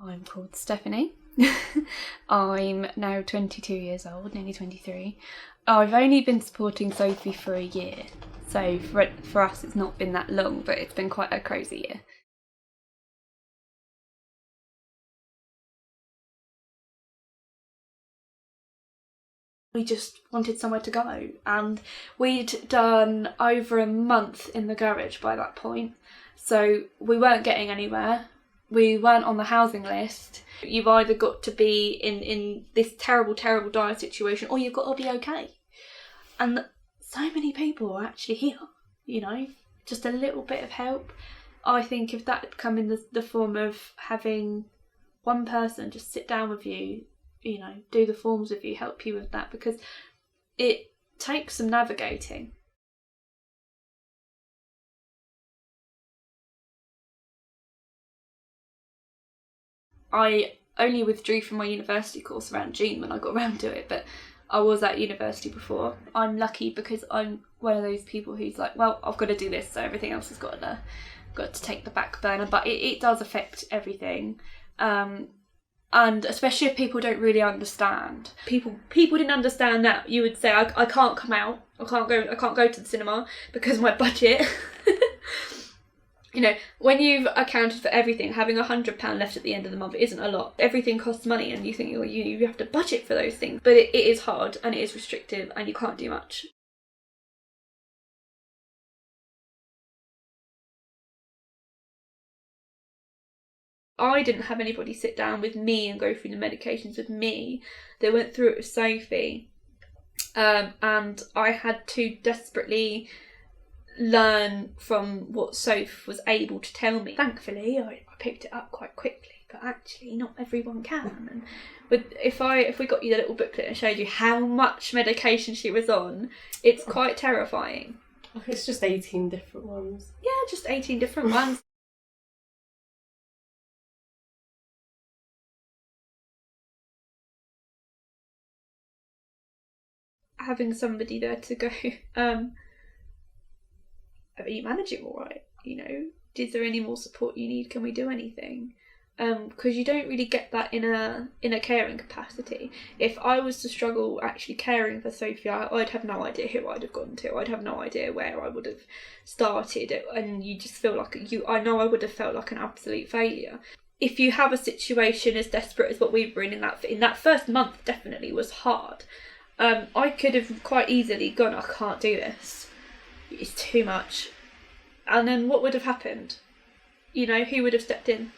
I'm called Stephanie. I'm now 22 years old, nearly 23. I've only been supporting Sophie for a year, so for us it's not been that long, but it's been quite a crazy year. We just wanted somewhere to go, and we'd done over a month in the garage by that point, so we weren't getting anywhere. We weren't on the housing list. You've either got to be in this terrible, terrible dire situation, or you've got to be okay. And so many people are actually here, you know, just a little bit of help. I think if that had come in the form of having one person just sit down with you, you know, do the forms with you, help you with that, because it takes some navigating. I only withdrew from my university course around June when I got around to it, but I was at university before. I'm lucky because I'm one of those people who's like, well, I've got to do this, so everything else has got to take the back burner. But it does affect everything, and especially if people don't really understand. People didn't understand that. You would say, I can't come out, I can't go to the cinema because of my budget. You know, when you've accounted for everything, having £100 left at the end of the month isn't a lot. Everything costs money, and you think you have to budget for those things. But it is hard, and it is restrictive, and you can't do much. I didn't have anybody sit down with me and go through the medications with me. They went through it with Sophie. And I had to desperately learn from what Soph was able to tell me. Thankfully, I picked it up quite quickly, but actually not everyone can. And if we got you the little booklet and showed you how much medication she was on, it's quite terrifying. It's just 18 different ones. Yeah, just 18 different ones. Having somebody there to go, are you managing all right? You know, is there any more support you need? Can we do anything? Because you don't really get that in a caring capacity. If I was to struggle actually caring for Sophie, I'd have no idea who I'd have gone to. I'd have no idea where I would have started, and you just feel like I know I would have felt like an absolute failure. If you have a situation as desperate as what we were in that first month, definitely was hard. I could have quite easily gone, I can't do this. It's too much. And then what would have happened? You know, who would have stepped in?